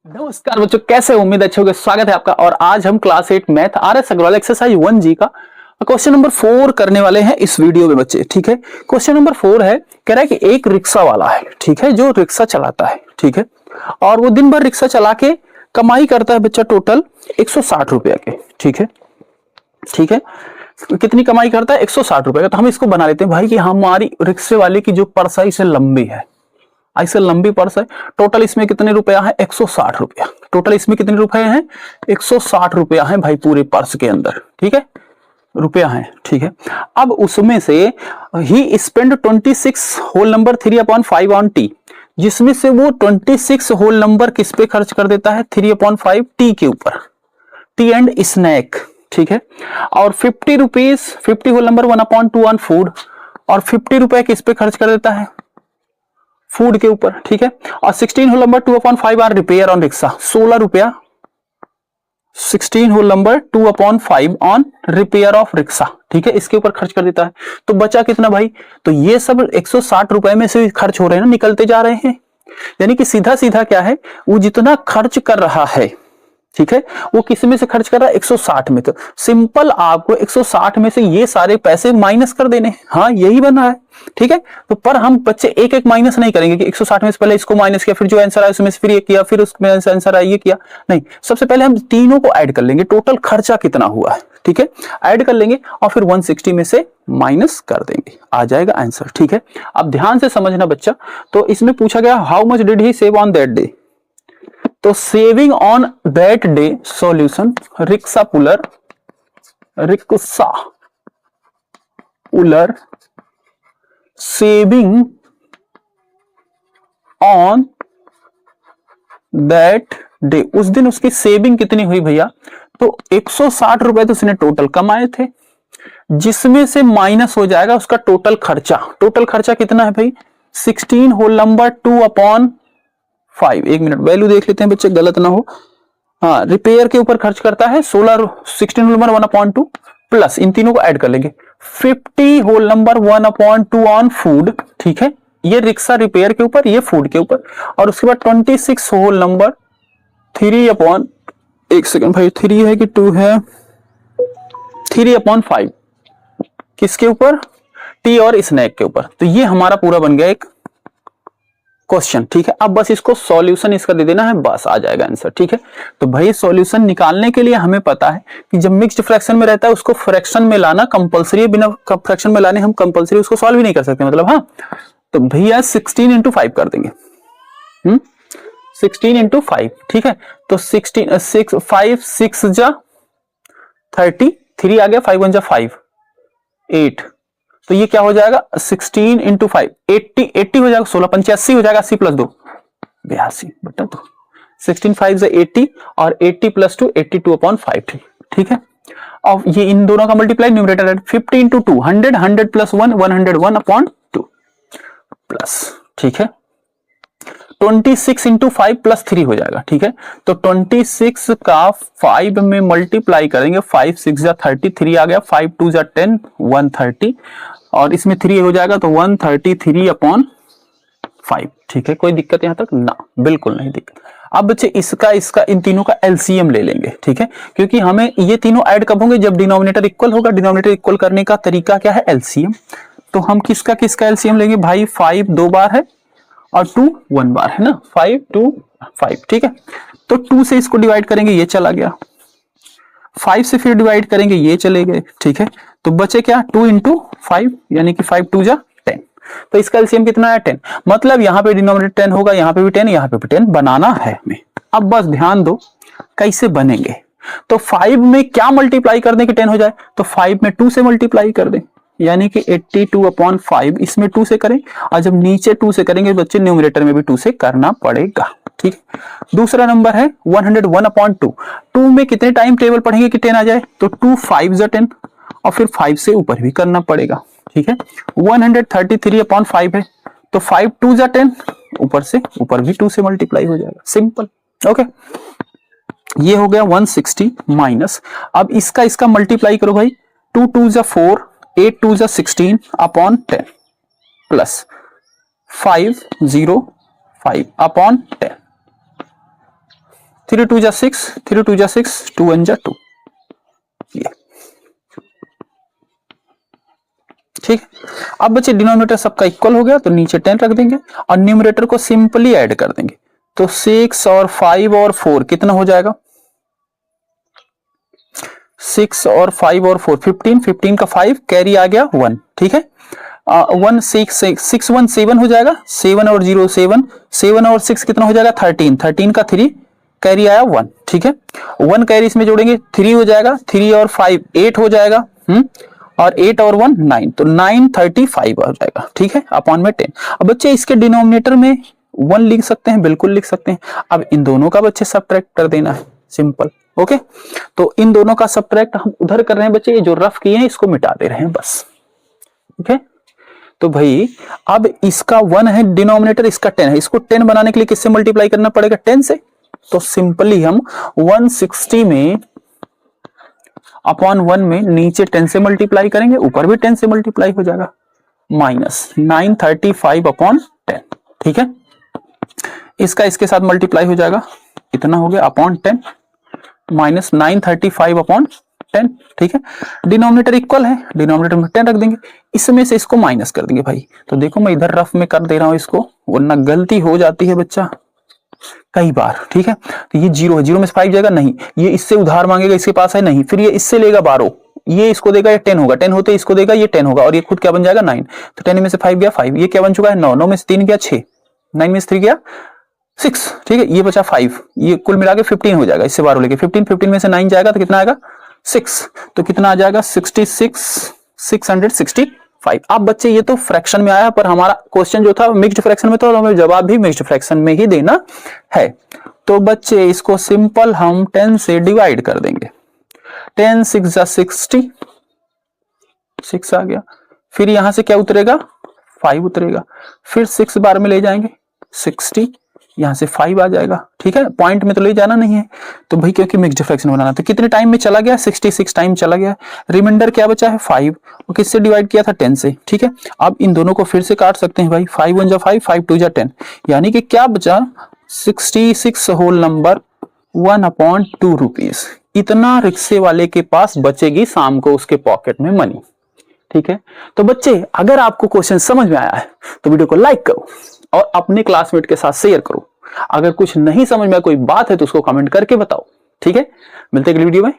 नमस्कार बच्चों, कैसे उम्मीद अच्छे होंगे। स्वागत है आपका। और आज हम class 8 math RS Agarwal exercise 1G का क्वेश्चन नंबर 4 करने वाले हैं इस वीडियो में बच्चे। ठीक है, क्वेश्चन नंबर 4 है, कह रहा है कि एक रिक्शा वाला है, ठीक है, जो रिक्शा चलाता है, ठीक है, और वो दिन भर रिक्शा चला के कमाई करता है बच्चा टोटल 160 रुपया के। ठीक है, ठीक है, कितनी कमाई करता है? 160 रुपए का। तो हम इसको बना लेते हैं भाई कि हमारी रिक्शे वाले की जो पर्स है इसे लंबी है, ऐसे लंबी पर्स है। टोटल इसमें कितने रुपया है? 160 रुपया। टोटल इसमें कितने रुपए हैं? 160 रुपया है भाई पूरे पर्स के अंदर। ठीक है, रुपया है। ठीक है, अब उसमें से ही spend 26 whole number 3/5 on tea, जिसमें से वो 26 होल नंबर किस पे खर्च कर देता है? 3/5 टी के ऊपर, टी एंड स्नैक। ठीक है, और 50 rupees 50 whole number 1/2 on food, और 50 रुपए किस पे खर्च कर देता है? फूड के ऊपर। ठीक है, और 16 whole number 2/5 are repair on rickshaw, 16 रुपया 16 whole number 2/5 on repair of rickshaw. ठीक है, इसके ऊपर खर्च कर देता है। तो बचा कितना भाई? तो ये सब 160 रुपए में से खर्च हो रहे हैं ना, निकलते जा रहे हैं। यानी कि सीधा सीधा क्या है, वो जितना खर्च कर रहा है, ठीक है, वो किस में से खर्च कर रहा है? 160 में। तो सिंपल आपको 160 में से ये सारे पैसे माइनस कर देने। हाँ, यही बना है। ठीक है, तो पर हम बच्चे एक एक माइनस नहीं करेंगे कि 160 में से पहले इसको माइनस किया, फिर जो आंसर आया उसमें से फिर ये किया, फिर उसमें आंसर आया ये किया। नहीं, सबसे पहले हम तीनों को ऐड कर लेंगे, टोटल खर्चा कितना हुआ है। ठीक है, ऐड कर लेंगे और फिर 160 में से माइनस कर देंगे, आ जाएगा आंसर। ठीक है, अब ध्यान से समझना बच्चा। तो इसमें पूछा गया how much did he save on that day. तो saving on that day solution, rickshaw puller saving on that day, उस दिन उसकी सेविंग कितनी हुई भैया? तो 160 रुपए तो उसने टोटल कमाए थे, जिसमें से माइनस हो जाएगा उसका टोटल खर्चा। टोटल खर्चा कितना है भाई? 16 होल नंबर 2/5। एक मिनट, वैल्यू देख लेते हैं बच्चे, गलत ना हो। हाँ, रिपेयर के ऊपर खर्च करता है 16 होल नंबर 1/2 प्लस इन तीनों को ऐड कर लेंगे 50 होल नंबर 1/2 ऑन फूड। ठीक है, ये रिक्शा रिपेयर के ऊपर, ये फूड के ऊपर। और उसके बाद 26 होल नंबर 1 सेकंड भाई, 3 है कि 2 है? 3/5 किसके ऊपर? टी और स्नैक के ऊपर। तो ये हमारा पूरा बन गया एक क्वेश्चन। ठीक है, अब बस इसको सॉल्यूशन इसका दे देना है, बस आ जाएगा आंसर। ठीक है, तो भाई सॉल्यूशन निकालने के लिए हमें पता है कि जब मिक्स्ड फ्रैक्शन में रहता है उसको फ्रैक्शन में लाना कंपलसरी है, बिना फ्रैक्शन में लाने हम कंपलसरी उसको सॉल्व ही नहीं कर सकते मतलब। हाँ, तो भैया 16 into 5 कर देंगे। 16 into 5। ठीक है, तो 5 6 जा 30, 3 आ गया, 5 1 जा 5 8। तो ये क्या हो जाएगा? 16 into 5 80 हो जाएगा, 16 85 हो जाएगा, 80 + 2 82 बटा 2। 16 5 से 80 और 80 + 2 82/5 थी। ठीक है, और ये इन दोनों का मल्टीप्लाई न्यूमरेटर है 50 into 2 100 100 + 1 101/2 प्लस। ठीक है, 26 into 5 + 3 हो जाएगा। ठीक है, तो 26 का 5 में मल्टीप्लाई करेंगे, 5 6 जा 30, 3 आ गया, 5 2 जा 10 130, और इसमें 3 हो जाएगा तो 133/5। ठीक है, कोई दिक्कत यहां तक ना? बिल्कुल नहीं दिक्कत। अब बच्चे इसका इन तीनों का एलसीएम ले लेंगे। ठीक है, क्योंकि हमें ये तीनों ऐड कब होंगे? जब डिनोमिनेटर इक्वल होगा। डिनोमिनेटर इक्वल करने का तरीका क्या है? एलसीएम। तो हम किसका एलसीएम लेंगे भाई? 5 2 बार है और 2 1 बार है ना, 5 2 5। ठीक है, तो 2 से इसको डिवाइड करेंगे, ये चला गया, 5 से फिर डिवाइड करेंगे, ये चले गए। ठीक है, तो बचे क्या? 2 into 5 यानी कि 5 2 जा 10। तो इसका एलसीएम कितना है? 10। मतलब यहां पे डिनोमिनेटर 10 होगा, यहां पे भी 10, यहां पे भी 10 बनाना है हमें। अब बस ध्यान दो कैसे बनेंगे। तो 5 में क्या मल्टीप्लाई कर दें कि 10 हो जाए? तो 5 में 2 से मल्टीप्लाई कर दें, यानी कि 82/5 इसमें 2 से करें, और जब नीचे 2 से करेंगे बच्चे न्यूमरेटर में भी 2 से करना पड़ेगा। ठीक है, दूसरा नंबर है 101/2। 2 में कितने टाइम टेबल पढ़ेंगे कि 10 आ जाए? तो 2 5 जा 10, और फिर 5 से ऊपर भी करना पड़ेगा। ठीक है, 133/5 है, तो 5 2 जा 10, ऊपर भी 2 से मल्टीप्लाई हो जाएगा, सिंपल। ओके, ये हो गया 160 माइनस। अब इसका मल्टीप्लाई करो भाई, 2 2 जा 4 8 2 जा 16/10 प्लस 505/10। 3 2 जा 6, 3 2 जा 6, 2 1 जा 2, ये ठीक है। अब बच्चे डिनोमिनेटर सबका इक्वल हो गया तो नीचे 10 रख देंगे और न्यूमरेटर को सिंपली ऐड कर देंगे। तो 6 और 5 और 4 कितना हो जाएगा? 6 और 5 और 4 15, 15 का 5 कैरी आ गया 1, ठीक है। 1 6 6 1 7 हो जाएगा, 7 और 0 7, 7 और 6 कितना हो जाएगा? 13, 13 का 3 कैरी आया 1, ठीक है। 1 कैरी इसमें जोड़ेंगे 3 हो जाएगा, 3 और 5 8 हो जाएगा, और 8 और 1 9, तो 9 35 हो जाएगा, ठीक है, अपॉन में 10। अब बच्चे इसके डिनोमिनेटर में 1 लिख सकते हैं, बिल्कुल लिख सकते हैं। अब इन दोनों का बच्चे सब्ट्रैक्ट कर देना है, सिंपल, ओके। तो इन दोनों का सब्ट्रैक्ट हम उधर कर रहे हैं बच्चे, ये जो रफ किए हैं इसको मिटा दे रहे हैं बस, ओके। तो भाई अब इसका 1 है डिनोमिनेटर, इसका 10 है, इसको 10 बनाने के लिए किससे मल्टीप्लाई करना पड़ेगा? 10 से। तो सिंपली हम 160 में अपॉन 1 में नीचे 10 से मल्टीप्लाई करेंगे, ऊपर भी 10 से मल्टीप्लाई हो जाएगा, माइनस 935 अपॉन 10, ठीक है। इसका इसके साथ मल्टीप्लाई हो जाएगा, इतना हो गया अपॉन 10 माइनस 935 अपॉन 10, ठीक है। डिनोमिनेटर इक्वल है, डिनोमिनेटर में 10 रख देंगे, इसमें से इसको माइनस कर देंगे भाई। तो देखो मैं इधर रफ में कर दे रहा हूं इसको, वरना गलती हो जाती है बच्चा कई बार, ठीक है। तो ये 0 है, 0 में से 5 जाएगा नहीं, ये इससे उधार मांगेगा, इसके पास है नहीं, फिर ये इससे लेगा 12, ये इसको देगा, ये 10 होगा, 10 होते इसको देगा, ये 10 होगा, और ये खुद क्या बन जाएगा 9। तो 10 में से 5 गया 5, ये क्या बन चुका है 9, 9 में से 3 गया 6, 9 में से 3 गया 6, ठीक है। ये बचा 5, ये कुल मिला के 15 हो जाएगा, इससे 12 लेके 15, 15 में से 9 जाएगा तो कितना आएगा 6, तो कितना आ जाएगा 66 665। अब बच्चे ये तो फ्रैक्शन में आया, पर हमारा क्वेश्चन जो था मिक्स्ड फ्रैक्शन में था, और हमें जवाब भी मिक्स्ड फ्रैक्शन में ही देना है। तो बच्चे इसको सिंपल हम 10 से डिवाइड कर देंगे, 10 6 जा 60, 6 आ गया, फिर यहां से क्या उतरेगा 5 उतरेगा, फिर 6 बार में ले जाएंगे 60, यहां से 5 आ जाएगा, ठीक है। पॉइंट में तो ले जाना नहीं है, तो भाई क्योंकि मिक्स्ड फ्रैक्शन बनाना, तो कितने टाइम में चला गया 66 टाइम चला गया, रिमाइंडर क्या बचा है 5, और किससे डिवाइड किया था 10 से, ठीक है। अब इन दोनों को फिर से काट सकते हैं भाई, 5 1 जा 5, 5 2 जा 10, यानी कि क्या बचा 66 होल नंबर 1/2 रुपीज। इतना रिक्शे वाले के पास बचेगी शाम को उसके पॉकेट में मनी, ठीक है। तो बच्चे अगर आपको क्वेश्चन समझ में आया है तो वीडियो को लाइक करो और अपने क्लासमेट के साथ शेयर करो। अगर कुछ नहीं समझ में कोई बात है तो उसको कमेंट करके बताओ, ठीक है। मिलते हैं अगली वीडियो में।